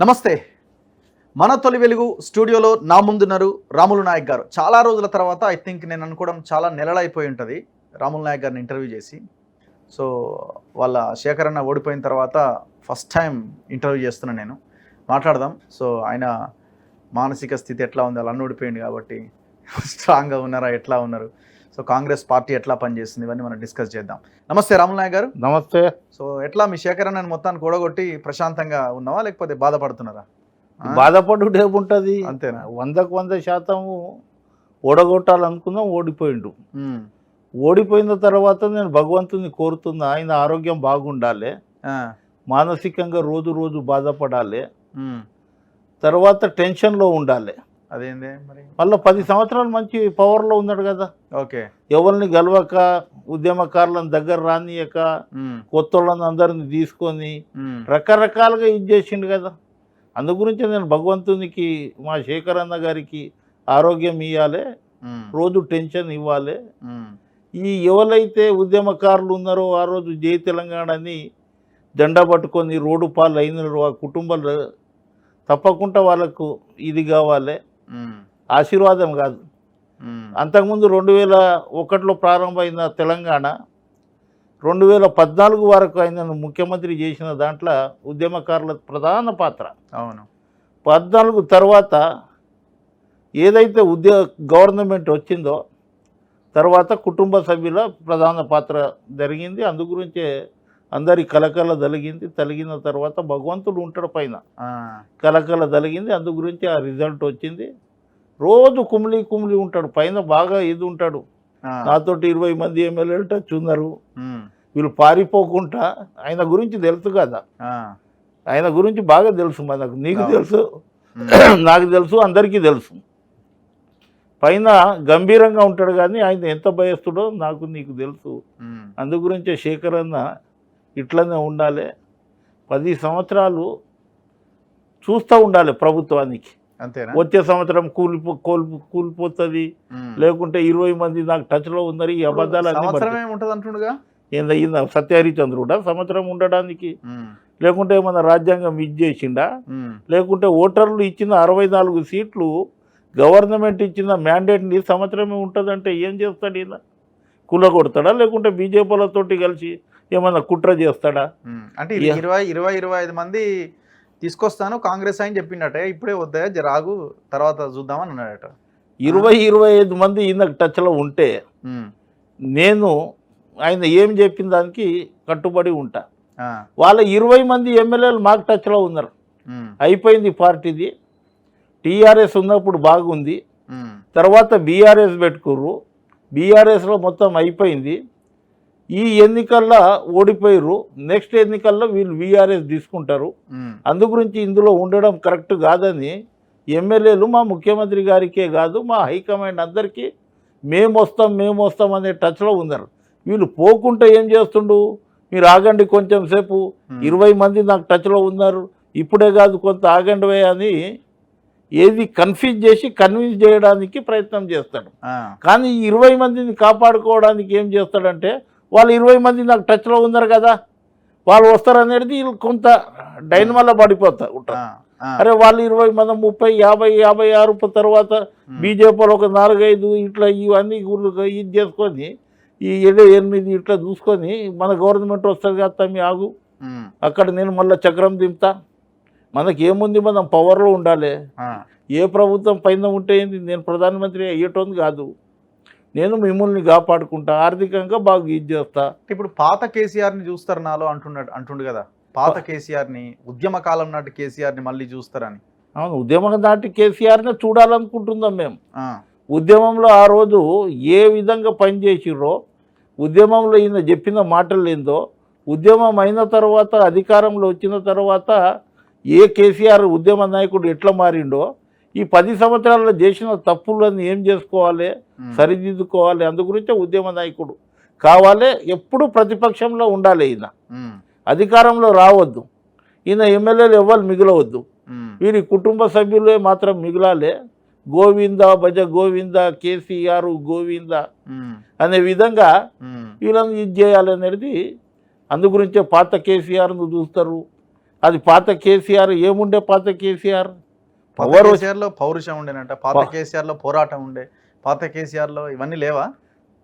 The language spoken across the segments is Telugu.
నమస్తే. మన తొలి వెలుగు స్టూడియోలో నా ముందున్నారు రాములు నాయక్ గారు. చాలా రోజుల తర్వాత ఐ థింక్ నేను అనుకోవడం చాలా నెలలైపోయి ఉంటుంది రాములు నాయక్ గారిని ఇంటర్వ్యూ చేసి. సో వాళ్ళ శేఖర్ అన్న ఓడిపోయిన తర్వాత ఫస్ట్ టైం ఇంటర్వ్యూ చేస్తున్నాను నేను. మాట్లాడదాం. సో ఆయన మానసిక స్థితి ఎట్లా ఉంది, అలా అన్న ఓడిపోయింది కాబట్టి స్ట్రాంగ్గా ఉన్నారా, ఎట్లా ఉన్నారు, సో కాంగ్రెస్ పార్టీ ఎట్లా పనిచేస్తుంది, ఇవన్నీ మనం డిస్కస్ చేద్దాం. నమస్తే రాములు నాయక్ గారు. నమస్తే. సో ఎట్లా మీ శేఖర్ అన్నని మొత్తాన్ని కూడగొట్టి ప్రశాంతంగా ఉన్నావా, లేకపోతే బాధపడుతున్నారా? బాధపడుడు ఏముంటుంది, అంతేనా? 100% ఓడగొట్టాలనుకున్నాం, ఓడిపోయిండు. ఓడిపోయిన తర్వాత నేను భగవంతుని కోరుతున్నా, ఆయన ఆరోగ్యం బాగుండాలి, మానసికంగా రోజు రోజు బాధపడాలి, తర్వాత టెన్షన్లో ఉండాలి. అదేందే మరి మళ్ళీ 10 సంవత్సరాలు మంచి పవర్లో ఉన్నాడు కదా. ఓకే. ఎవరిని గెలవక, ఉద్యమకారులను దగ్గర రానియక, కొత్త వాళ్ళని అందరిని తీసుకొని రకరకాలుగా ఇది చేసిండు కదా. అందు గురించి నేను భగవంతునికి, మా శేఖర్ అన్న గారికి ఆరోగ్యం ఇవ్వాలి, రోజు టెన్షన్ ఇవ్వాలి. ఈ ఎవరైతే ఉద్యమకారులు ఉన్నారో ఆ రోజు జై తెలంగాణ అని జెండా పట్టుకొని రోడ్డు పాలు అయినారు, ఆ కుటుంబాలు తప్పకుండా వాళ్ళకు ఇది కావాలి, ఆశీర్వాదం కాదు. అంతకుముందు 2001లో ప్రారంభమైన తెలంగాణ 2014 వరకు ఆయనను ముఖ్యమంత్రి చేసిన దాంట్లో ఉద్యమకారుల ప్రధాన పాత్ర. అవును. 14 తర్వాత ఏదైతే గవర్నమెంట్ వచ్చిందో తర్వాత కుటుంబ సభ్యుల ప్రధాన పాత్ర జరిగింది. అందు గురించే అందరి కలకల తలిగిన తర్వాత భగవంతుడు ఉంటాడు పైన, కలకల తలిగింది. అందు గురించి ఆ రిజల్ట్ వచ్చింది. రోజు కుమిలి ఉంటాడు పైన, బాగా ఇది ఉంటాడు. నాతోటి 20 మంది ఎమ్మెల్యేలు టచ్ ఉన్నారు. వీళ్ళు పారిపోకుండా, ఆయన గురించి తెలుసు కదా, ఆయన గురించి బాగా తెలుసు మనకు, నీకు తెలుసు, నాకు తెలుసు, అందరికీ తెలుసు. పైన గంభీరంగా ఉంటాడు కానీ ఆయన ఎంత భయస్తుడో నాకు నీకు తెలుసు. అందు గురించే శేఖర్ అన్న ఇట్లనే ఉండాలి, 10 సంవత్సరాలు చూస్తూ ఉండాలి ప్రభుత్వానికి. అంతేనా? వచ్చే సంవత్సరం కూలిపోతుంది, లేకుంటే 20 మంది నాకు టచ్లో ఉన్నారు. ఈ అబద్ధాలు ఏందా సత్యహరిచంద్రుడా సంవత్సరం ఉండడానికి? లేకుంటే ఏమన్నా రాజ్యాంగం ఇది చేసిండా? లేకుంటే ఓటర్లు ఇచ్చిన 64 సీట్లు గవర్నమెంట్ ఇచ్చిన మ్యాండేట్ని సంవత్సరమే ఉంటుందంటే ఏం చేస్తాడు ఈయన? కూలగొడతాడా, లేకుంటే బీజేపీలతోటి కలిసి ఏమన్నా కుట్ర చేస్తాడా? అంటే 20-25 మంది తీసుకొస్తాను కాంగ్రెస్ అని చెప్పిండట, ఇప్పుడే వద్దా రాగు తర్వాత చూద్దామని అన్నాడట. 20-25 మంది ఈయనకు టచ్లో ఉంటే నేను ఆయన ఏం చెప్పిన దానికి కట్టుబడి ఉంటా. వాళ్ళ 20 మంది ఎమ్మెల్యేలు మాకు టచ్లో ఉన్నారు. అయిపోయింది పార్టీది. టీఆర్ఎస్ ఉన్నప్పుడు బాగుంది, తర్వాత బీఆర్ఎస్ పెట్టుకుర్రు, బీఆర్ఎస్లో మొత్తం అయిపోయింది. ఈ ఎన్నికల్లో ఓడిపోయారు, నెక్స్ట్ ఎన్నికల్లో వీళ్ళు వీఆర్ఎస్ తీసుకుంటారు. అందు గురించి ఇందులో ఉండడం కరెక్ట్ కాదని ఎమ్మెల్యేలు మా ముఖ్యమంత్రి గారికే కాదు, మా హైకమాండ్ అందరికీ మేము వస్తాం అనే టచ్లో ఉన్నారు. వీళ్ళు పోకుంటే ఏం చేస్తుండు, మీరు ఆగండి కొంచెం సేపు, 20 మంది నాకు టచ్లో ఉన్నారు, ఇప్పుడే కాదు కొంత ఆగండి అని ఏది కన్విన్స్ చేయడానికి ప్రయత్నం చేస్తాడు. కానీ 20 మందిని కాపాడుకోవడానికి ఏం చేస్తాడంటే, వాళ్ళు 20 మంది నాకు టచ్లో ఉన్నారు కదా, వాళ్ళు వస్తారనేది కొంత డైనమాలో పడిపోతా ఉంటారు. అరే వాళ్ళు 20 మంది 30, 50, 56 తర్వాత బీజేపీలో ఒక 4-5 ఇట్లా ఇవన్నీ ఇది చేసుకొని ఈ 7-8 ఇట్లా చూసుకొని మన గవర్నమెంట్ వస్తుంది కదా, మీ ఆగు, అక్కడ నేను మళ్ళీ చక్రం దింపుతా. మనకి ఏముంది, మనం పవర్లో ఉండాలి. ఏ ప్రభుత్వం పైన ఉంటే ఏంది, నేను ప్రధానమంత్రి అయ్యేటోంది కాదు, నేను మిమ్మల్ని కాపాడుకుంటా, ఆర్థికంగా బాగా ఇది చేస్తా. ఇప్పుడు పాత కేసీఆర్ని చూస్తారు నాలో అంటుండు కదా, పాత కేసీఆర్ని, ఉద్యమ కాలం నాటి కేసీఆర్ని మళ్ళీ చూస్తారని. అవును, ఉద్యమం నాటి కేసీఆర్నే చూడాలనుకుంటున్నాం మేము. ఉద్యమంలో ఆ రోజు ఏ విధంగా పనిచేసిర్రో, ఉద్యమంలో ఈయన చెప్పిన మాటలు ఏందో, ఉద్యమం అయిన తర్వాత అధికారంలో వచ్చిన తర్వాత ఏ కేసీఆర్ ఉద్యమ నాయకుడు ఎట్లా మారిండో, ఈ 10 సంవత్సరాల్లో చేసిన తప్పులను ఏం చేసుకోవాలి, సరిదిద్దుకోవాలి. అందు గురించే ఉద్యమ నాయకుడు కావాలి, ఎప్పుడు ప్రతిపక్షంలో ఉండాలి. ఈయన అధికారంలో రావద్దు, ఈయన ఎమ్మెల్యేలు ఎవ్వరు మిగలవద్దు, వీరి కుటుంబ సభ్యులే మాత్రం మిగలాలి. గోవింద భజ గోవింద, కేసీఆర్ గోవింద అనే విధంగా వీళ్ళని ఇది చేయాలనేది. అందు గురించే పాత కేసీఆర్ను చూస్తారు, అది పాత కేసీఆర్ ఏముండే పాత కేసీఆర్ పాత కేసీఆర్ లో పౌరుషం ఉండేనంట, పాత కేసీఆర్ లో పోరాటం ఉండే, పాత కేసీఆర్ లో ఇవన్నీ లేవా?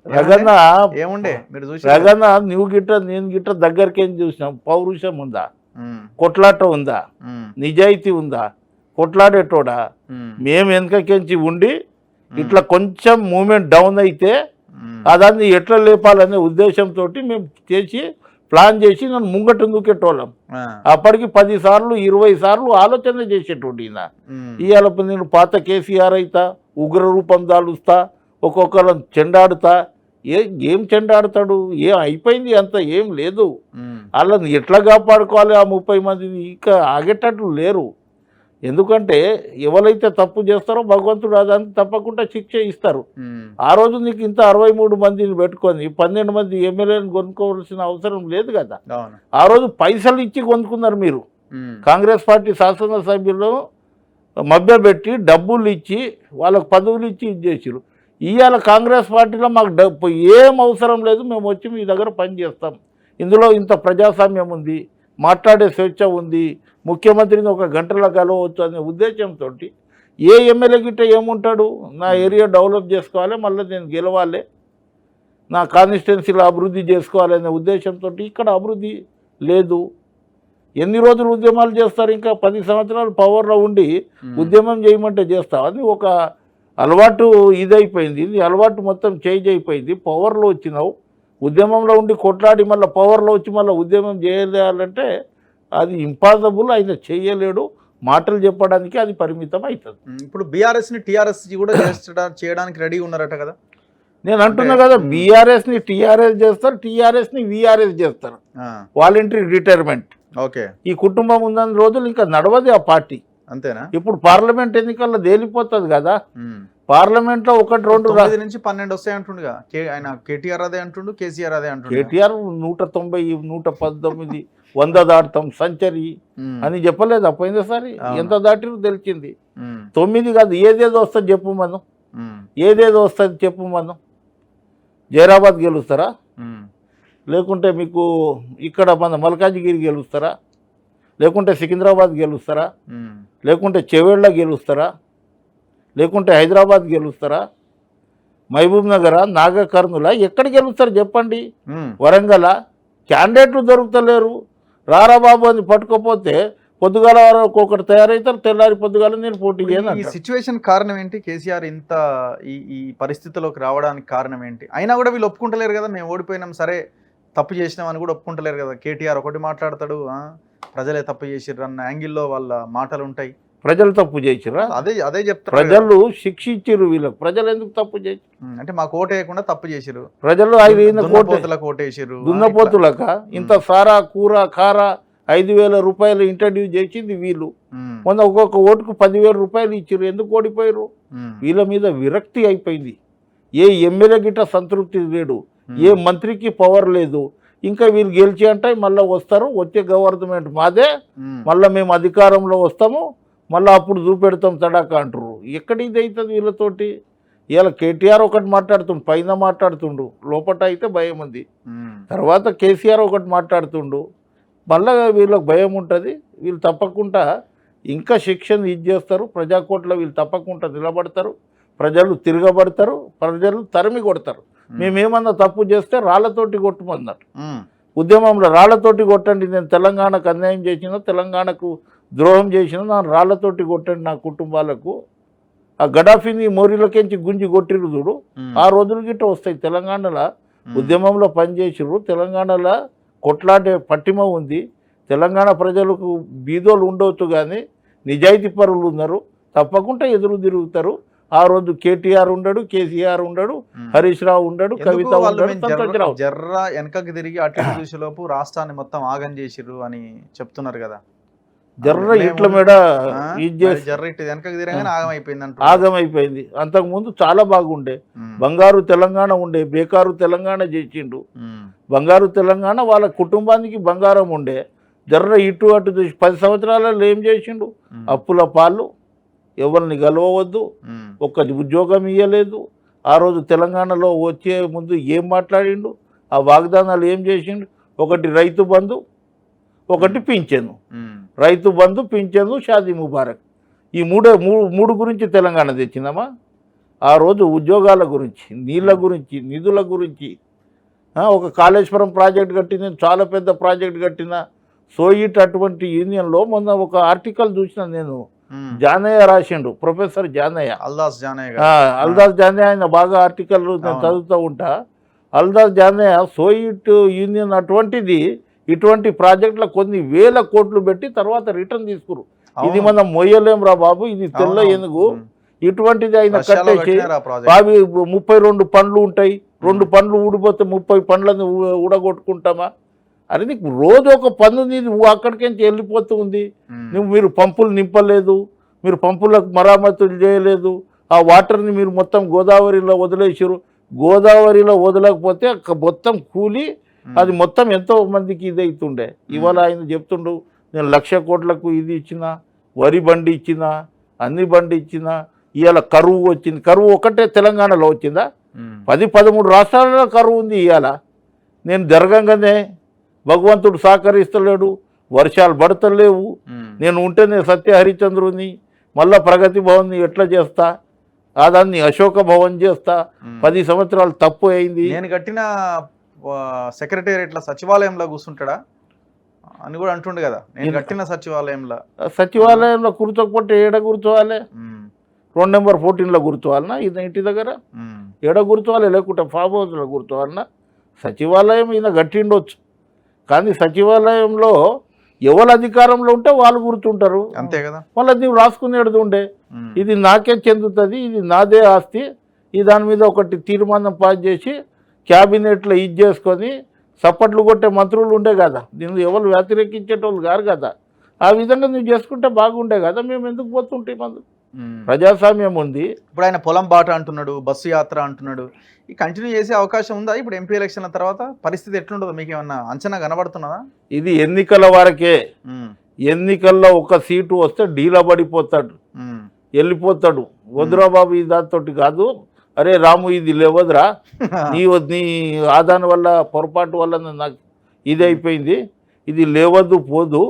రగన్న ఏముండే మీరు చూసి? రగన్న నువ్వు గిట్ట నేను గిట్ట దగ్గరికి ఏం చూసినాం. పౌరుషం ఉందా? కొట్లాట ఉందా? నిజాయితీ ఉందా? కొట్లాడేటోడా? మేము వెనకకెంచి ఉండి ఇట్లా కొంచెం మూమెంట్ డౌన్ అయితే అదాన్ని ఎట్లా లేపాలనే ఉద్దేశంతో మేము చేసి ప్లాన్ చేసి నన్ను ముంగట దూకేటోళ్ళం. అప్పటికి 10 సార్లు 20 సార్లు ఆలోచన చేసేటోడు ఈయన. ఇవాళ నేను పాత కేసీఆర్ అయితా, ఉగ్ర రూపం దాలుస్తా, ఒక్కొక్కరు చెండాడుతా. ఏం చెండాడుతాడు? ఏం అయిపోయింది, అంత ఏం లేదు. వాళ్ళని ఎట్లా కాపాడుకోవాలి ఆ 30 మందిని? ఇక ఆగేటట్లు లేరు. ఎందుకంటే ఎవరైతే తప్పు చేస్తారో భగవంతుడు అదాన్ని తప్పకుండా శిక్ష ఇస్తారు. ఆ రోజు నీకు ఇంత 63 మందిని పెట్టుకొని 12 మంది ఎమ్మెల్యేలను కొనుక్కోవాల్సిన అవసరం లేదు కదా. ఆ రోజు పైసలు ఇచ్చి కొనుక్కున్నారు మీరు. కాంగ్రెస్ పార్టీ శాసనసభ్యులను మభ్యపెట్టి డబ్బులు ఇచ్చి వాళ్ళకు పదవులు ఇచ్చి ఇది చేసిరు. ఇవాళ కాంగ్రెస్ పార్టీలో మాకు ఏం అవసరం లేదు, మేము వచ్చి మీ దగ్గర పని చేస్తాం. ఇందులో ఇంత ప్రజాస్వామ్యం ఉంది, మాట్లాడే స్వేచ్ఛ ఉంది, ముఖ్యమంత్రిని 1 గంటలో కలవచ్చు అనే ఉద్దేశంతో ఏ ఎమ్మెల్యే గిట్ట ఏముంటాడు? నా ఏరియా డెవలప్ చేసుకోవాలి, మళ్ళీ నేను గెలవాలి, నా కాన్స్టిట్యున్సీలో అభివృద్ధి చేసుకోవాలనే ఉద్దేశంతో ఇక్కడ అభివృద్ధి లేదు. ఎన్ని రోజులు ఉద్యమాలు చేస్తారు? ఇంకా 10 సంవత్సరాలు పవర్లో ఉండి ఉద్యమం చేయమంటే చేస్తావు. అది ఒక అలవాటు ఇదైపోయింది. ఇది అలవాటు మొత్తం చేంజ్ అయిపోయింది. పవర్లో వచ్చినావు, ఉద్యమంలో ఉండి కొట్లాడి మళ్ళీ పవర్లో వచ్చి మళ్ళీ ఉద్యమం చేయాలంటే అది ఇంపాసిబుల్. ఆయన చేయలేడు. మాటలు చెప్పడానికి అది పరిమితం అవుతుంది. ఇప్పుడు బీఆర్ఎస్ని టీఆర్ఎస్ కూడా చేయడానికి రెడీ ఉన్నారట కదా. నేను అంటున్నా కదా, బీఆర్ఎస్ని టీఆర్ఎస్ చేస్తారు, టీఆర్ఎస్ని వీఆర్ఎస్ చేస్తారు. Voluntary retirement. ఓకే. ఈ కుటుంబం ఉన్న రోజులు ఇంకా నడవదు ఆ పార్టీ. అంతేనా? ఇప్పుడు పార్లమెంట్ ఎన్నికల్లో తేలిపోతుంది కదా. పార్లమెంట్లో 1, 2 నుంచి 12 వస్తాయి అంటుండగా ఆయన. కేటీఆర్ అదే అంటుండు, కేసీఆర్ అదే అంటుండు. కేటీఆర్ 190, 119, 100 దాటుతాం సెంచరీ అని చెప్పలేదు పోయినసారి. ఎంత దాటిరో తెలిసింది. 9 కాదు, ఏదేదో వస్తుంది చెప్పు మనం. ఏదేదో వస్తుంది చెప్పు మనం. జైరాబాద్ గెలుస్తారా? లేకుంటే మీకు ఇక్కడ మన మల్కాజిగిరి గెలుస్తారా? లేకుంటే సికింద్రాబాద్ గెలుస్తారా? లేకుంటే చెవేళ్ళ గెలుస్తారా? లేకుంటే హైదరాబాద్ గెలుస్తారా? మహబూబ్ నగరా, నాగకర్నూలా, ఎక్కడ గెలుస్తారు చెప్పండి? వరంగల్ క్యాండిడేట్లు దొరుకుతలేరు. రారా బాబు అని పట్టుకోపోతే పొద్దుగాల ఒకటి తయారవుతారు, తెల్లారి పొద్దుగాల నేను పోటీ చేయను. ఈ సిచ్యువేషన్ కారణం ఏంటి? కేసీఆర్ ఇంత ఈ పరిస్థితిలోకి రావడానికి కారణం ఏంటి? అయినా కూడా వీళ్ళు ఒప్పుకుంటలేరు కదా, మేము ఓడిపోయినాం, సరే తప్పు చేసినాం అని కూడా ఒప్పుకుంటలేరు కదా. కేటీఆర్ ఒకటి మాట్లాడతాడు, ప్రజలే తప్పు చేసిర్రు అన్న యాంగిల్లో వాళ్ళ మాటలు ఉంటాయి. ప్రజలు తప్పు చేసిరా? అదే చెప్తారు. ప్రజలు శిక్షించారు వీళ్ళకి. ప్రజలు ఎందుకు తప్పు చేసి? అంటే మాకు ఓటు వేయకుండా తప్పు చేసిరు ప్రజలు. ఓటేసారు. దున్నపోతులక ఇంత సారా కూర కార 5,000 రూపాయలు ఇంట్రడ్యూస్ చేసింది వీళ్ళు. మొన్న ఒక్కొక్క ఓటుకు 10,000 రూపాయలు ఇచ్చారు. ఎందుకు ఓడిపోయారు? వీళ్ళ మీద విరక్తి అయిపోయింది. ఏ ఎమ్మెల్యే గిట్ట సంతృప్తి లేడు, ఏ మంత్రికి పవర్ లేదు. ఇంకా వీళ్ళు గెలిచి అంటే మళ్ళీ వస్తారు, వచ్చే గవర్నమెంట్ మాదే, మళ్ళీ మేము అధికారంలో వస్తాము, మళ్ళీ అప్పుడు చూపెడతాం తడాక అంటారు. ఎక్కడ ఇది అవుతుంది వీళ్ళతోటి? ఇవాళ కేటీఆర్ ఒకటి మాట్లాడుతుండు, పైన మాట్లాడుతుండు, లోపల అయితే భయం ఉంది. తర్వాత కేసీఆర్ ఒకటి మాట్లాడుతుండు, మళ్ళీ వీళ్ళకి భయం ఉంటుంది. వీళ్ళు తప్పకుండా ఇంకా శిక్షణ ఇది చేస్తారు. ప్రజాకోట్లో వీళ్ళు తప్పకుండా నిలబడతారు. ప్రజలు తిరగబడతారు, ప్రజలు తరిమి కొడతారు. మేమేమన్నా తప్పు చేస్తే రాళ్లతోటి కొట్టమన్నారు. ఉద్యమంలో రాళ్లతోటి కొట్టండి, నేను తెలంగాణకు అన్యాయం చేసిన, తెలంగాణకు ద్రోహం చేసిన, నన్ను రాళ్లతోటి కొట్టండి నా కుటుంబాలకు. ఆ గడాఫీని మోరీలకించి గుంజి కొట్టిరు చూడు, ఆ రోజులు గిట్ట వస్తాయి. తెలంగాణలో ఉద్యమంలో పనిచేసిరు, తెలంగాణలో కొట్లాడే పట్టిమ ఉంది. తెలంగాణ ప్రజలకు బీదోలు ఉండవచ్చు కానీ నిజాయితీ పరులు ఉన్నారు, తప్పకుండా ఎదురు తిరుగుతారు. ఆ రోజు కేటీఆర్ ఉండడు, కేసీఆర్ ఉండడు, హరీష్ రావు ఉండడు, కవిత ఉండడు. జర్రా వెనకకి తిరిగి అటు చూసేలోపు రాష్ట్రాన్ని మొత్తం ఆగం చేసిర్రు అని చెప్తున్నారు కదా. జర్ర ఇట్ల మీద ఆగమైపోయింది. అంతకుముందు చాలా బాగుండే, బంగారు తెలంగాణ ఉండే, బేకారు తెలంగాణ చేసిండు. బంగారు తెలంగాణ వాళ్ళ కుటుంబానికి బంగారం ఉండే. జర్ర ఇటు అటు 10 సంవత్సరాలలో ఏం చేసిండు? అప్పుల పాలు, ఎవరిని గెలవవద్దు, ఒక్క ఉద్యోగం ఇవ్వలేదు. ఆ రోజు తెలంగాణలో వచ్చే ముందు ఏం మాట్లాడిండు? ఆ వాగ్దానాలు ఏం చేసిండు? ఒకటి రైతు బంధు, ఒకటి పింఛను. రైతు బంధు, పింఛను, షాదీ ముబారక్. ఈ మూడు గురించి తెలంగాణ తెచ్చిందమ్మా. ఆ రోజు ఉద్యోగాల గురించి, నీళ్ళ గురించి, నిధుల గురించి, ఒక కాళేశ్వరం ప్రాజెక్ట్ కట్టిన, చాలా పెద్ద ప్రాజెక్ట్ కట్టిన సోయిట్ అటువంటి యూనియన్లో మొన్న ఒక ఆర్టికల్ చూసిన నేను. జానయ్య రాసిండు, ప్రొఫెసర్ జానయ్య, అల్దాస్ జానయ్య. ఆయన బాగా ఆర్టికల్ నేను చదువుతూ ఉంటా. అల్దాస్ జానయ్య సోయిట్ యూనియన్ అటువంటిది ఇటువంటి ప్రాజెక్టులో కొన్ని వేల కోట్లు పెట్టి తర్వాత రిటర్న్ తీసుకురు. ఇది మనం మొయ్యలేం రా బాబు, ఇది తెల్ల ఏనుగు, ఇటువంటిది ఆయన కట్టేసి బావి 32 పండ్లు ఉంటాయి, 2 పండ్లు ఊడిపోతే 30 పండ్లను ఊడగొట్టుకుంటామా? అరే నీకు రోజు ఒక పన్ను నీది అక్కడికించి వెళ్ళిపోతూ ఉంది. మీరు పంపులు నింపలేదు, మీరు పంపులకు మరామతులు చేయలేదు, ఆ వాటర్ని మీరు మొత్తం గోదావరిలో వదిలేసారు. గోదావరిలో వదలకపోతే మొత్తం కూలి అది మొత్తం ఎంతో మందికి ఇది అవుతుండే. ఇవాళ ఆయన చెప్తుండు, నేను 1,00,000 కోట్లకు ఇది ఇచ్చిన, వరి బండి ఇచ్చిన, అన్ని బండి ఇచ్చిన. ఇవాళ కరువు వచ్చింది. కరువు ఒకటే తెలంగాణలో వచ్చిందా? 13 రాష్ట్రాలలో కరువు ఉంది. ఇవాళ నేను జరగంగానే భగవంతుడు సహకరిస్తలేడు, వర్షాలు పడతలేవు. నేను ఉంటేనే సత్య హరిచంద్రుని, మళ్ళా ప్రగతి భవన్ని ఎట్లా చేస్తా, దాన్ని అశోక భవన్ చేస్తా. 10 సంవత్సరాలు తప్పు అయింది. నేను కట్టిన సెక్రటేరియట్ల సచివాలయంలో కూర్చుంటాడా అని కూడా అంటుండే కదా. నేను కట్టిన సచివాలయంలో కూర్చోకపోతే ఏడ కూర్చోవాలి? 2 నెంబర్ 14లో కూర్చోవాలన్నా? ఇది ఇంటి దగ్గర ఏడ కూర్చోవాలి? లేకుంటే ఫామ్ హౌస్లో కూర్చోవాలన్నా? సచివాలయం ఈయన కట్టిండొచ్చు, కానీ సచివాలయంలో ఎవరు అధికారంలో ఉంటే వాళ్ళు కూర్చుంటారు, అంతే కదా. మళ్ళీ నీవు రాసుకునేది ఉండే, ఇది నాకే చెందుతుంది, ఇది నాదే ఆస్తి, ఈ దాని మీద ఒకటి తీర్మానం పాస్ చేసి క్యాబినెట్లో ఇది చేసుకొని సప్పట్లు కొట్టే మంత్రులు ఉండే కదా. దీన్ని ఎవరు వ్యతిరేకించేటోళ్ళు కాదు కదా. ఆ విధంగా నువ్వు చేసుకుంటే బాగుండే కదా. మేము ఎందుకు పోతుంటే మందు ప్రజాస్వామ్యం ఉంది. ఇప్పుడు ఆయన పొలం బాట అంటున్నాడు, బస్సు యాత్ర అంటున్నాడు. ఈ కంటిన్యూ చేసే అవకాశం ఉందా? ఇప్పుడు ఎంపీ ఎలక్షన్ల తర్వాత పరిస్థితి ఎట్లుంటుందో మీకు ఏమన్నా అంచనా కనబడుతున్నదా? ఇది ఎన్నికల వరకే. ఎన్నికల్లో ఒక సీటు వస్తే డీలా పడిపోతాడు, వెళ్ళిపోతాడు. వద్దురా బాబు, ఈ దాంతో కాదు. అరే రాము, ఇది లేవదురా, నీ ఆదాని వల్ల పొరపాటు వల్ల నాకు ఇది అయిపోయింది, ఇది లేవద్దు పోదు,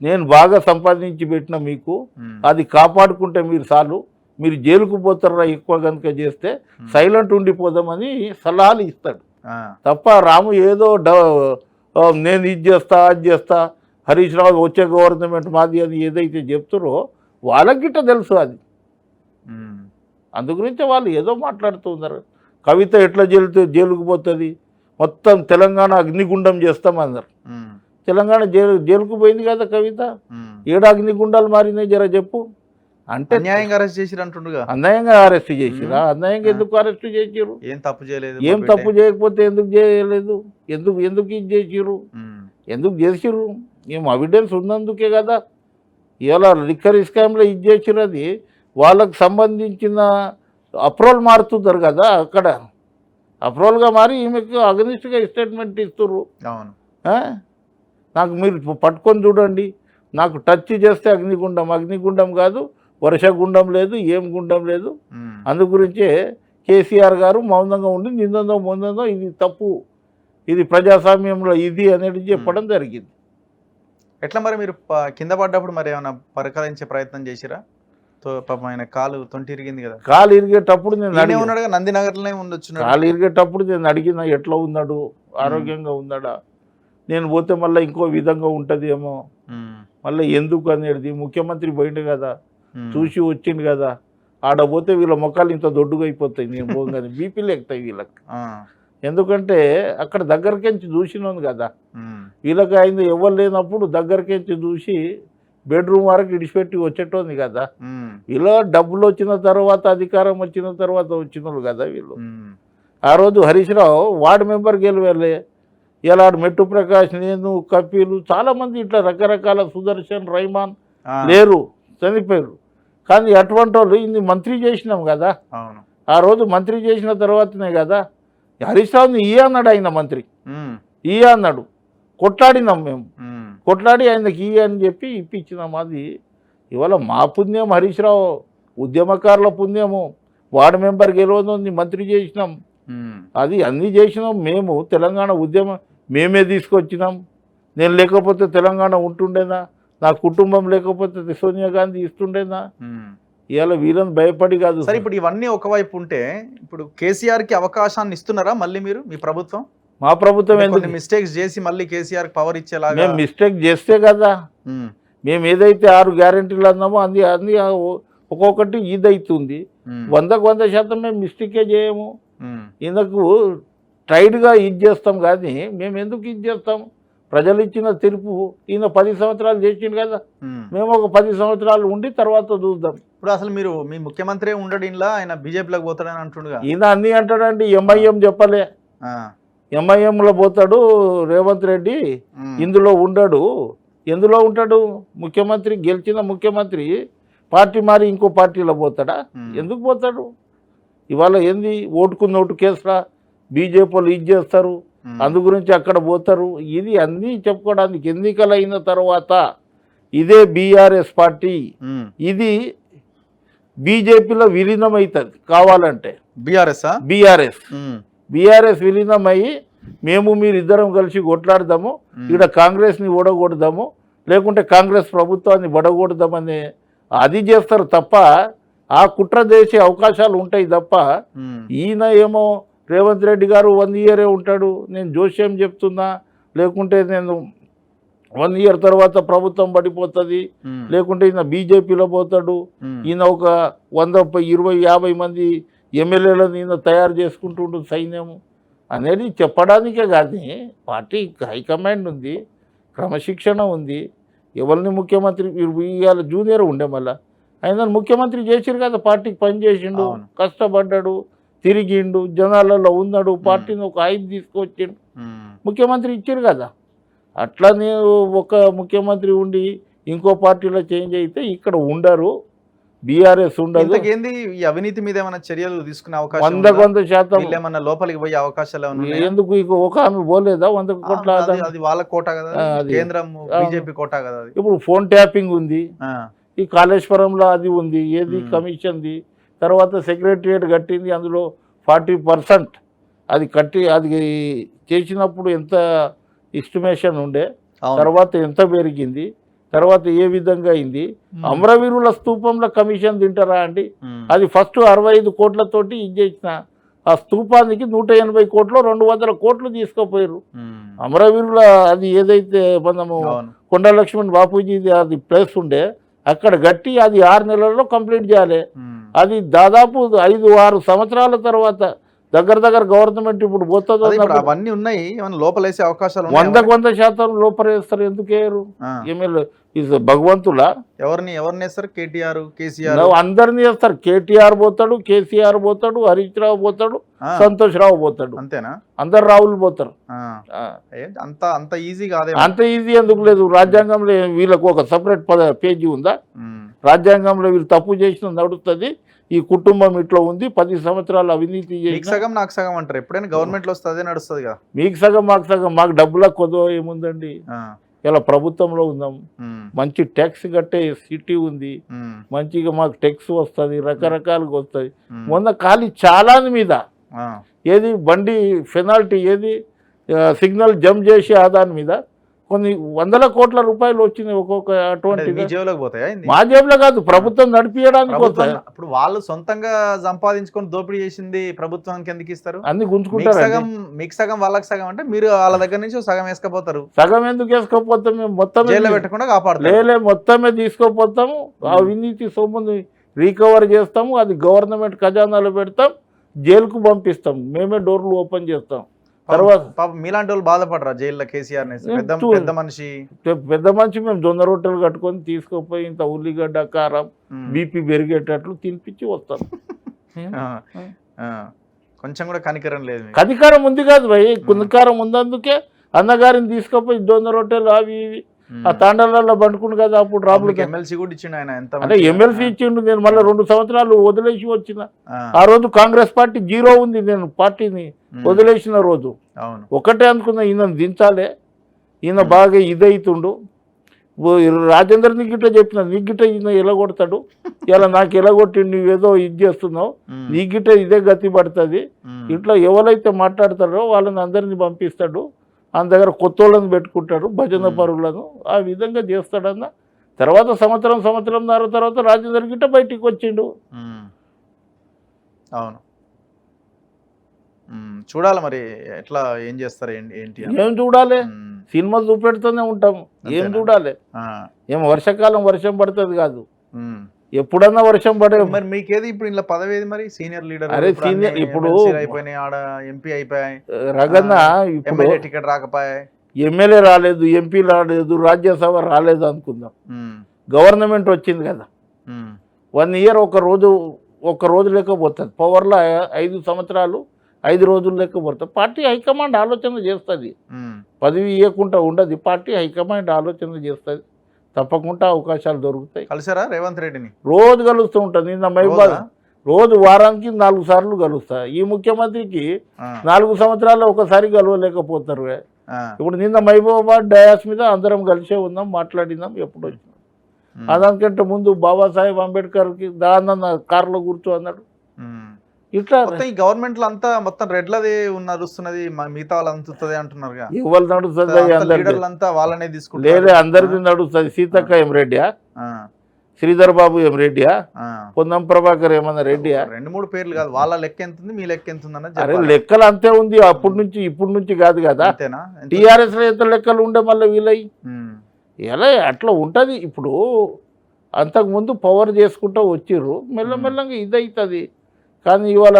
నేను బాగా సంపాదించి పెట్టిన మీకు, అది కాపాడుకుంటే మీరు చాలు, మీరు జైలుకు పోతారా ఎక్కువ కనుక చేస్తే, సైలెంట్ ఉండిపోదామని సలహాలు ఇస్తాడు తప్ప రాము ఏదో నేను ఇది చేస్తా అది చేస్తా, హరీష్ రావు వచ్చే గవర్నమెంట్ మాది అని ఏదైతే చెప్తారో వాళ్ళకిట తెలుసు అది. అందు గురించి వాళ్ళు ఏదో మాట్లాడుతూ ఉన్నారు. కవిత ఎట్లా జైలుకు పోతుంది, మొత్తం తెలంగాణ అగ్నిగుండం చేస్తామన్నారు. తెలంగాణ జైలుకు పోయింది కదా కవిత. 7 అగ్నిగుండాలు మారినాయి, జర చెప్పు. అంటే అన్యాయంగా అరెస్ట్ చేసిరు అంటుండగా. అన్యాయంగా అరెస్ట్ చేసిరా? అన్యాయంగా ఎందుకు అరెస్ట్ చేసిరు? ఏం తప్పు చేయలేదు. ఏం తప్పు చేయకపోతే ఎందుకు చేయలేదు? ఎందుకు ఇది చేసిరు? ఎందుకు చేసిరు? ఏం ఎవిడెన్స్ ఉన్నందుకే కదా. ఇలా లిక్కర్ స్కామ్లో ఇది చేసిరు. అది వాళ్ళకు సంబంధించిన అప్రూవల్ మారుతున్నారు కదా. అక్కడ అప్రూవల్గా మారి ఈమెకు అగనిస్ట్గా స్టేట్మెంట్ ఇస్తుర్రు. అవును, నాకు మీరు పట్టుకొని చూడండి, నాకు టచ్ చేస్తే అగ్నిగుండం కాదు, వర్షగుండం లేదు, ఏం గుండం లేదు. అందు గురించే కేసీఆర్ గారు మౌనంగా ఉండి నిందో ముందో ఇది తప్పు, ఇది ప్రజాస్వామ్యంలో ఇది అనేది చెప్పడం జరిగింది. ఎట్లా మరి మీరు కింద పడ్డప్పుడు మరి ఏమైనా పరికరించే ప్రయత్నం చేసిరా? పాపం ఆయన కాలు తొంటిరిగింది కదా. కాలు ఇరిగేటప్పుడు నేను ఉన్నాడు, నందినగర్లోనే ఉండొచ్చు. కాలు ఇరిగేటప్పుడు నేను అడిగిన ఎట్లా ఉన్నాడు, ఆరోగ్యంగా ఉన్నాడా, నేను పోతే మళ్ళీ ఇంకో విధంగా ఉంటుందేమో, మళ్ళీ ఎందుకు అనేది. ముఖ్యమంత్రి పోయిండు కదా, చూసి వచ్చిండు కదా, ఆడ పోతే వీళ్ళ మొక్కలు ఇంత దొడ్డుగా అయిపోతాయి. నేను పోగానే బీపీలు ఎక్కుతాయి వీళ్ళకి. ఎందుకంటే అక్కడ దగ్గరకించి చూసినాను కదా, వీళ్ళకి ఆయన ఎవరు లేనప్పుడు దగ్గరకించి చూసి బెడ్రూమ్ వరకు ఇడిచిపెట్టి వచ్చేటోంది కదా. ఇలా డబ్బులు వచ్చిన తర్వాత, అధికారం వచ్చిన తర్వాత వచ్చిన కదా వీళ్ళు. ఆ రోజు హరీష్ రావు వార్డు మెంబర్ గెలవలే. ఇలా మెట్టు ప్రకాష్, నేను, కపిలు, చాలామంది ఇట్లా రకరకాల, సుదర్శన్, రైమాన్ లేరు, చనిపోయారు. కానీ అటువంటి వాళ్ళు ఇన్ని మంత్రి చేసినాం కదా. ఆ రోజు మంత్రి చేసిన తర్వాతనే కదా హరీష్ రావుని అన్నాడు ఆయన మంత్రి, అన్నాడు. కొట్లాడినాం మేము, కొట్లాడి ఆయనకి అని చెప్పి ఇప్పించినాం. అది ఇవాళ మా పుణ్యం, హరీష్ రావు ఉద్యమకారుల పుణ్యము. వార్డు మెంబర్ గెలవని మంత్రి చేసినాం, అది అన్నీ చేసినాం మేము. తెలంగాణ ఉద్యమం మేమే తీసుకొచ్చినాం. నేను లేకపోతే తెలంగాణ ఉంటుండేనా? నా కుటుంబం లేకపోతే సోనియా గాంధీ ఇస్తుండేనా? ఇవాళ వీళ్ళని భయపడి కాదు. సరే, ఇప్పుడు ఇవన్నీ ఒకవైపు ఉంటే ఇప్పుడు కేసీఆర్ కి అవకాశాన్ని ఇస్తున్నారా మళ్ళీ మీరు, మీ ప్రభుత్వం? మా ప్రభుత్వం ఎందుకు మిస్టేక్స్ చేసి మళ్ళీ కేసీఆర్ పవర్ ఇచ్చేలాగా? మేము మిస్టేక్ చేస్తే కదా. మేము ఏదైతే 6 గ్యారెంటీలు అన్నామో అన్ని అన్ని ఒక్కొక్కటి ఇదవుతుంది. 100% మేము మిస్టేకే చేయము. ఈయనకు ట్రైడ్గా ఇది చేస్తాం కానీ మేము ఎందుకు ఇది చేస్తాం? ప్రజలు ఇచ్చిన తీర్పు ఈయన 10 సంవత్సరాలు చేసిండు కదా, మేము ఒక 10 సంవత్సరాలు ఉండి తర్వాత చూద్దాం. ఇప్పుడు అసలు మీరు మీ ముఖ్యమంత్రి ఉండడు ఇంట్లో, ఆయన బీజేపీలోకి పోతాడని అంటుండగా. ఈయన అన్నీ అంటాడండి. ఎంఐఎం చెప్పలే, ఎంఐఎంలో పోతాడు రేవంత్ రెడ్డి, ఇందులో ఉండడు. ఎందులో ఉంటాడు? ముఖ్యమంత్రి, గెలిచిన ముఖ్యమంత్రి పార్టీ మారి ఇంకో పార్టీలో పోతాడా? ఎందుకు పోతాడు? ఇవాళ ఏంది ఓటుకు నోటు కేసులా బీజేపీలు ఇది చేస్తారు, అందు గురించి అక్కడ పోతారు. ఇది అన్నీ చెప్పుకోవడానికి ఎన్నికలు అయిన తర్వాత ఇదే బీఆర్ఎస్ పార్టీ ఇది బీజేపీలో విలీనం అవుతుంది కావాలంటే. బీఆర్ఎస్ విలీనమయ్యి మేము మీరు ఇద్దరం కలిసి కొట్లాడదాము, ఇక్కడ కాంగ్రెస్ని ఓడగొడదాము, లేకుంటే కాంగ్రెస్ ప్రభుత్వాన్ని వడగొడదామని అది చేస్తారు తప్ప ఆ కుట్ర చేసే అవకాశాలు ఉంటాయి తప్ప ఈయన ఏమో రేవంత్ రెడ్డి గారు 1 ఇయరే ఉంటాడు, నేను జోస్యం చెప్తున్నా, లేకుంటే నేను 1 ఇయర్ తర్వాత ప్రభుత్వం పడిపోతుంది, లేకుంటే ఈయన బీజేపీలో పోతాడు, ఈయన ఒక 100, 20, 50 మంది ఎమ్మెల్యేలను ఈయన తయారు చేసుకుంటుండు సైన్యము అనేది చెప్పడానికే కానీ పార్టీ హైకమాండ్ ఉంది, క్రమశిక్షణ ఉంది. ఎవరిని ముఖ్యమంత్రి ఇవాళ జూనియర్ ఉండే మళ్ళీ ఆయన ముఖ్యమంత్రి చేసిరు కదా, పార్టీకి పనిచేసిండు, కష్టపడ్డాడు, తిరిగిండు, జనాలలో ఉన్నాడు, పార్టీని ఒక 5 తీసుకొచ్చిండు, ముఖ్యమంత్రి ఇచ్చారు కదా. అట్లా నేను ఒక ముఖ్యమంత్రి ఉండి ఇంకో పార్టీలో చేంజ్ అయితే ఇక్కడ ఉండరు, బీఆర్ఎస్ ఉండదు. ఈ అవినీతి మీద ఏమైనా చర్యలు తీసుకునే అవకాశం 100% ఏమన్నా లోపలికి పోయే అవకాశాలు ఎందుకు? ఇక ఒక ఆమె పోలేదా 100 కోట్ల? అది వాళ్ళ కోట కదా, కేంద్రం బీజేపీ కోట కదా. ఇప్పుడు ఫోన్ ట్యాపింగ్ ఉంది, ఈ కాళేశ్వరంలో అది ఉంది, ఏది కమిషన్ది, తర్వాత సెక్రటరియట్ కట్టింది, అందులో 40% అది కట్టి అది చేసినప్పుడు ఎంత ఎస్టిమేషన్ ఉండే, తర్వాత ఎంత పెరిగింది, తర్వాత ఏ విధంగా అయింది. అమరవీరుల స్తూపంలో కమిషన్ తింటారా అండి? అది ఫస్ట్ 65 కోట్లతోటి ఇది చేసిన ఆ స్తూపానికి 180 కోట్లు 200 కోట్లు తీసుకుపోయారు. అమరవీరుల అది ఏదైతే మనము కొండ లక్ష్మణ్ బాపూజీది అది ప్లేస్ ఉండే అక్కడ గట్టి అది 6 నెలల్లో కంప్లీట్ చేయాలి. అది దాదాపు 5-6 సంవత్సరాల తర్వాత దగ్గర గవర్నమెంట్ ఇప్పుడు పోతుందో. అవన్నీ ఉన్నాయి, లోపలేసే అవకాశాలు 100% లోపలేస్తారు. ఎందుకు వేయరు? ఎమ్మెల్యే భగవంతులా ఎవరిని వేస్తారు? కేటీఆర్, కేసీఆర్ అందరినీ వేస్తారు. కేటీఆర్ పోతాడు, కేసీఆర్ పోతాడు, హరీష్ రావు పోతాడు, సంతోష్ రావు పోతాడు, అంతేనా? అందరు రావులు పోతారు. అంత ఈజీ కాదే. అంత ఈజీ ఎందుకు లేదు? రాజ్యాంగంలో వీళ్ళకు ఒక సపరేట్ పేజీ ఉందా? రాజ్యాంగంలో వీళ్ళు తప్పు చేసిన నడుస్తుంది, ఈ కుటుంబం ఇట్లా ఉంది, 10 సంవత్సరాలు అవినీతి చేసి సగం నాకు సగం అంటారు. ఎప్పుడైనా గవర్నమెంట్ లో వస్తే నడుస్తుంది కదా. మీకు సగం మాకు సగం, మాకు డబ్బుల కొద్దో ఏముందండి? ఇలా ప్రభుత్వంలో ఉందాం, మంచి ట్యాక్స్ కట్టే సిటీ ఉంది, మంచిగా మాకు ట్యాక్స్ వస్తుంది, రకరకాలుగా వస్తుంది. మొన్న ఖాళీ చాలా మీద ఏది బండి పెనాల్టీ ఏది సిగ్నల్ జంప్ చేసి ఆ దాని మీద కొన్ని 100 కోట్ల రూపాయలు వచ్చినాయి ఒక్కొక్క. అటువంటి మా జేబులో కాదు, ప్రభుత్వం నడిపించడానికి. ఇప్పుడు వాళ్ళు సొంతంగా సంపాదించుకొని దోపిడీ చేసింది ప్రభుత్వానికి ఎందుకు ఇస్తారు? అన్ని గుంజుకుంటారు. మీకు సగం వాళ్ళకి సగం అంటే మీరు వాళ్ళ దగ్గర నుంచి సగం వేసుకపోతారు. సగం ఎందుకు వేసుకోపోతాం? మేము మొత్తం పెట్టకుండా కాపాడుతాం. లేలే, మొత్తమే తీసుకోపోతాము. ఆ అవినీతి సొమ్ముని రికవర్ చేస్తాము, అది గవర్నమెంట్ ఖజానాలో పెడతాం, జైలుకు పంపిస్తాం, మేమే డోర్లు ఓపెన్ చేస్తాం. తర్వాత మీలాంటి వాళ్ళు బాధపడరా జైల్లో? కేసీఆర్ పెద్ద మనిషి మేము జొన్న రొట్టెలు కట్టుకొని తీసుకుపోయి ఇంత ఉల్లిగడ్డ కారం బీపీ పెరిగేటట్లు తినిపించి వస్తాం. కొంచెం కూడా కనికరం లేదు. కనికరం ఉంది కాదు భయ్, కనికరం ఉందందుకే అన్నగారిని తీసుకుపోయి జొన్న రొట్టెలు అవి ఇవి ఆ తాండాలలో పండుకుండు కదా. అప్పుడు రాములు ఎమ్మెల్సీ కూడా ఇచ్చిండు ఆయన. అంటే ఎమ్మెల్సీ ఇచ్చిండు, నేను మళ్ళీ 2 సంవత్సరాలు వదిలేసి వచ్చిన. ఆ రోజు కాంగ్రెస్ పార్టీ 0 ఉంది, నేను పార్టీని వదిలేసిన రోజు ఒకటే అనుకున్నా, ఈయన దించాలే, ఈయన బాగా ఇదవుతుండు. రాజేందర్ నీ గిట్ట చెప్పిన, నీ గిట్ట ఈయన ఎలగొడతాడు, ఇలా నాకు ఎలగొట్టి నువ్వేదో ఇది చేస్తున్నావు, నీ గిట్ట ఇదే గతి పడుతుంది. ఇట్లా ఎవరైతే మాట్లాడతారో వాళ్ళని అందరినీ పంపిస్తాడు, ఆయన దగ్గర కొత్త వాళ్ళని పెట్టుకుంటాడు, భజన పరులను ఆ విధంగా చేస్తాడన్న తర్వాత సంవత్సరంన్నర తర్వాత రాజేందర్ గిట్ట బయటికి వచ్చిండు. అవును. చూడాలి మరి ఎట్లా ఏం చేస్తారు ఏంటి ఏం చూడాలి, సినిమా చూపెడుతూనే ఉంటాం, ఏం చూడాలి. ఏం వర్షాకాలం వర్షం పడుతుంది కాదు, ఎప్పుడన్నా వర్షం పడే. మరి మీకేది ఇప్పుడు ఇలా పదవి ఏది మరి సీనియర్ లీడర్? అరే సీనియర్ ఇప్పుడు అయిపోయినాయి, ఆడ ఎంపీ అయిపోయాయి, రగన్న ఇప్పుడు టికెట్ రాకపోయాయి, ఎమ్మెల్యే రాలేదు, ఎంపీ రాలేదు, రాజ్యసభ రాలేదు అనుకుందాం. గవర్నమెంట్ వచ్చింది కదా, 1 ఇయర్ ఒక రోజు లేకపోతుంది. పవర్లో 5 సంవత్సరాలు 5 రోజులు లేకపోతుంది. పార్టీ హైకమాండ్ ఆలోచన చేస్తుంది, పదవి ఇవ్వకుండా ఉండదు. పార్టీ హైకమాండ్ ఆలోచన చేస్తుంది, తప్పకుండా అవకాశాలు దొరుకుతాయి. కలిసారా రేవంత్ రెడ్డిని? రోజు కలుస్తూ ఉంటుంది. నిన్న మహిబాద్ రోజు వారానికి 4 సార్లు కలుస్తా. ఈ ముఖ్యమంత్రికి 4 సంవత్సరాల్లో ఒకసారి కలవలేకపోతారు. ఇప్పుడు నిన్న మహబూబాబాద్ డయాస్ మీద అందరం కలిసే ఉన్నాం, మాట్లాడినాం. ఎప్పుడు వచ్చినాం అదానికంటే ముందు బాబాసాహెబ్ అంబేద్కర్కి దాన్న కారులో కూర్చో అన్నాడు. ఇట్లా ఈ గవర్నమెంట్ లో అంతా మొత్తం రెడ్లది నడుస్తున్నది, మిగతా వాళ్ళు అందుతుంది అంటున్నారు. ఎవరు నడుస్తుంది? వాళ్ళనే తీసుకుంటారు. లేదే, అందరిది నడుస్తుంది. సీతక్క ఏం రెడ్డియా, శ్రీధర్ బాబు ఏం రెడ్డియా, పొన్నం ప్రభాకర్ ఏమన్నా రెడ్డియా? 2-3 పేర్లు కాదు, వాళ్ళ లెక్క ఎంత ఉంది, మీ లెక్క ఎంత ఉంది? అరే లెక్కలు అంతే ఉంది, అప్పటి నుంచి ఇప్పుడు నుంచి కాదు కదా. టీఆర్ఎస్ లో ఎంత లెక్కలు ఉండే మళ్ళీ వీళ్ళవి ఎలా అట్లా ఉంటుంది. ఇప్పుడు అంతకుముందు పవర్ చేసుకుంటూ వచ్చిర్రు, మెల్లమెల్లగా ఇదవుతుంది. కానీ ఇవాళ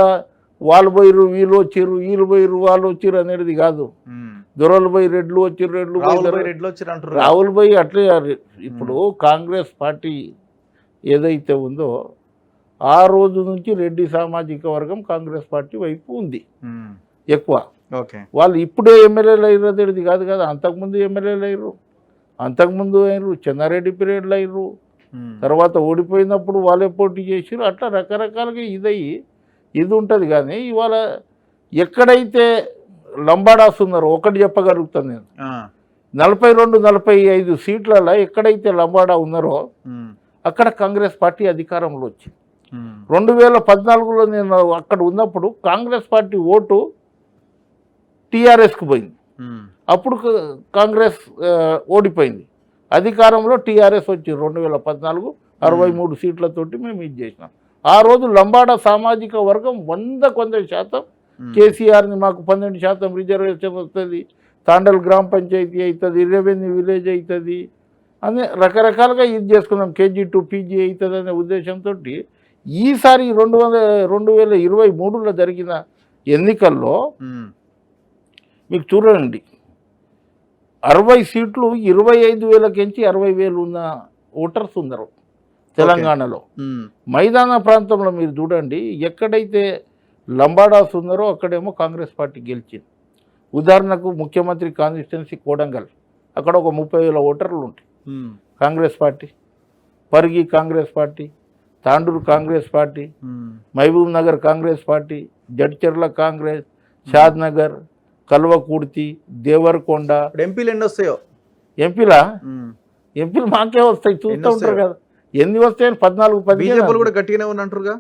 వాళ్ళు పోయిర్రు, వీళ్ళు వచ్చిర్రు, వీళ్ళు పోయిర్రు, వాళ్ళు వచ్చిర్రు అనేది కాదు. దొరలు పోయి రెడ్లు వచ్చిర్రు, రావులు పోయి అట్లే. ఇప్పుడు కాంగ్రెస్ పార్టీ ఏదైతే ఉందో ఆ రోజు నుంచి రెడ్డి సామాజిక వర్గం కాంగ్రెస్ పార్టీ వైపు ఉంది ఎక్కువ. వాళ్ళు ఇప్పుడే ఎమ్మెల్యేలు అయ్యారు కాదు కదా, అంతకుముందు ఎమ్మెల్యేలు అయ్యారు, అంతకుముందు అయ్యారు, చెన్నారెడ్డి పీరియడ్లు అయ్యారు, తర్వాత ఓడిపోయినప్పుడు వాళ్ళే పోటీ చేసారు. అట్లా రకరకాలుగా ఇది ఉంటుంది. కానీ ఇవాళ ఎక్కడైతే లంబాడాస్ ఉన్నారో ఒకటి చెప్పగలుగుతాను నేను, 42-45 సీట్లలో ఎక్కడైతే లంబాడా ఉన్నారో అక్కడ కాంగ్రెస్ పార్టీ అధికారంలో వచ్చింది. 2014లో నేను అక్కడ ఉన్నప్పుడు కాంగ్రెస్ పార్టీ ఓటు టీఆర్ఎస్కు పోయింది. అప్పుడు కాంగ్రెస్ ఓడిపోయింది. అధికారంలో టీఆర్ఎస్ వచ్చింది. 2014 63 సీట్లతోటి మేము ఇది చేసినాం. ఆ రోజు లంబాడా సామాజిక వర్గం 100% కేసీఆర్ని మాకు 12% రిజర్వేషన్ వస్తుంది, తాండల్ గ్రామ పంచాయతీ అవుతుంది, రెవెన్యూ విలేజ్ అవుతుంది అని రకరకాలుగా ఇది చేసుకున్నాం. KG2 PG అవుతుంది అనే ఉద్దేశంతో ఈసారి 2023లో జరిగిన ఎన్నికల్లో మీకు చూడండి, 60 సీట్లు 25,000కించి 60,000 ఉన్న ఓటర్స్ ఉన్నారు తెలంగాణలో. మైదాన ప్రాంతంలో మీరు చూడండి, ఎక్కడైతే లంబాడాస్ ఉన్నారో అక్కడేమో కాంగ్రెస్ పార్టీ గెలిచింది. ఉదాహరణకు ముఖ్యమంత్రి కాన్స్టిట్యున్సీ కోడంగల్, అక్కడ ఒక 30,000 ఓటర్లు ఉంటాయి Congress party. Parigi Congress party, Tandur Congress party, Mahabubnagar Congress party, Jadcherla Congress, Shadnagar, Kalwakurthy, Devarakonda. ఎంపీలు ఎన్ని వస్తాయో? ఎంపీలు మాకే వస్తాయి, చూస్తూ ఉంటారు కదా ఎన్ని వస్తాయని. 14-15. బీజేపీ కూడా గట్టిగానే ఉన్నట్టుగా.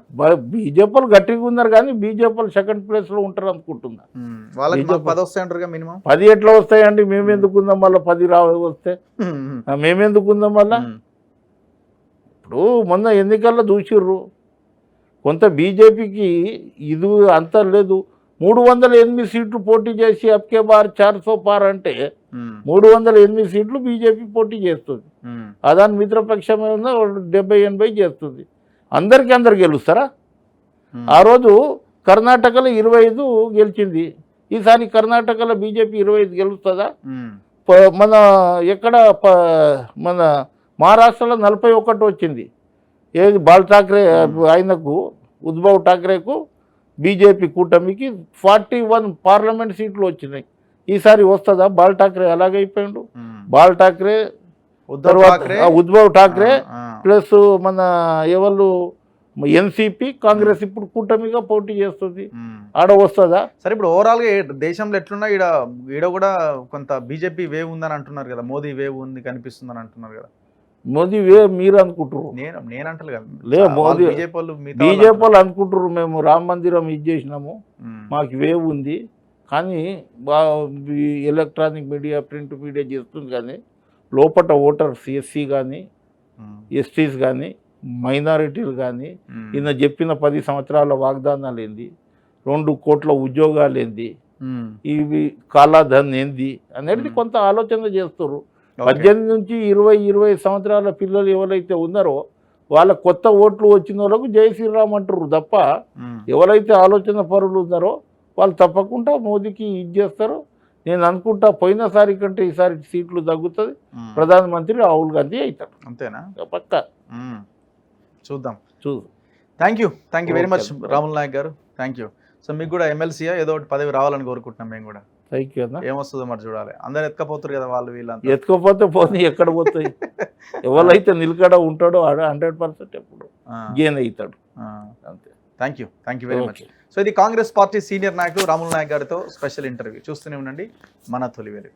బీజేపీలు గట్టిగా ఉన్నారు కానీ బీజేపీలు సెకండ్ ప్లేస్లో ఉంటారు అనుకుంటున్నా. వాళ్ళకి 10 వస్తాయంటారుగా మినిమం. 10 ఎట్లా వస్తాయండి? మేమెందుకుందాం మళ్ళీ 10 వస్తే? మేమెందుకుందాం మళ్ళా? ఇప్పుడు మొన్న ఎన్నికల్లో చూసిర్రు, కొంత బీజేపీకి ఇది అంత లేదు. 308 సీట్లు పోటీ చేసి అప్కే బార్ 400 పార్ అంటే 308 సీట్లు బీజేపీ పోటీ చేస్తుంది. అదాని మిత్రపక్షం ఏమన్నా 70-80 చేస్తుంది. అందరు గెలుస్తారా? ఆ రోజు కర్ణాటకలో 25 గెలిచింది. ఈసారి కర్ణాటకలో బీజేపీ 25 గెలుస్తుందా? మన మన మహారాష్ట్రలో 41 వచ్చింది. ఏది బాల్ ఠాక్రే ఆయనకు, ఉద్ధవ్ ఠాక్రేకు బీజేపీ కూటమికి 41 పార్లమెంట్ సీట్లు వచ్చినాయి. ఈసారి వస్తుందా? బాల్ ఠాక్రే అలాగైపోయాడు. బాల్ ఠాక్రే ఉద్ధవ్ ఠాక్రే ప్లస్ మన ఎవరు ఎన్సీపీ కాంగ్రెస్ ఇప్పుడు కూటమిగా పోటీ చేస్తుంది. ఆడ వస్తుందా? సరే, ఇప్పుడు ఓవరాల్గా దేశంలో ఎట్లున్నా ఈడ కూడా కొంత బీజేపీ వేవ్ ఉందని అంటున్నారు కదా, మోదీ వేవ్ ఉంది కనిపిస్తుందని అంటున్నారు కదా. మోదీ వేవ్ మీరు అనుకుంటారు, నేను అంటలేదు. మోదీ బీజేపీ వాళ్ళు అనుకుంటారు మేము రామ మందిరం ఇది చేసినాము, మాకు వేవ్ ఉంది. కానీ ఎలక్ట్రానిక్ మీడియా, ప్రింట్ మీడియా చేస్తుంది. కానీ లోపల ఓటర్స్ ఎస్సీ కానీ ఎస్టీస్ కానీ మైనారిటీలు కానీ ఈయన చెప్పిన 10 సంవత్సరాల వాగ్దానాలు ఏంది, 2 కోట్ల ఉద్యోగాలు ఏంది, ఇవి కాలాధన్ ఏంది అనేది కొంత ఆలోచన చేస్తారు. 18 నుంచి 20 సంవత్సరాల పిల్లలు ఎవరైతే ఉన్నారో వాళ్ళ కొత్త ఓట్లు వచ్చిన వాళ్ళకు జై శ్రీరామ్ అంటారు తప్ప ఎవరైతే ఆలోచన పరులు ఉన్నారో వాళ్ళు తప్పకుండా మోదీకి ఇది చేస్తారు. నేను అనుకుంటా పోయినసారి కంటే ఈసారి సీట్లు తగ్గుతుంది, ప్రధానమంత్రి రాహుల్ గాంధీ అవుతాడు. అంతేనా? పక్క చూద్దాం. చూద్దాం. Thank you very much Ramulu Naik garu. Thank you. So మీకు కూడా ఎమ్మెల్సీయా ఏదో ఒకటి పదవి రావాలని కోరుకుంటున్నాం మేము కూడా. థ్యాంక్ యూ అన్న. ఏమొస్తుందో మరి చూడాలి. అందరు ఎత్తుకపోతారు కదా వాళ్ళు వీళ్ళంతా. ఎత్తుకపోతే పోతే ఎక్కడ పోతాయి? ఎవరైతే నిలకడ ఉంటాడో 100% ఎప్పుడు గెయిన్ అవుతాడు. అంతే. Thank you very much. So ఇది కాంగ్రెస్ పార్టీ సీనియర్ నాయకుడు రాములు నాయక్ గారితో స్పెషల్ ఇంటర్వ్యూ. చూస్తూనే ఉండండి మన తొలి వెలుగు.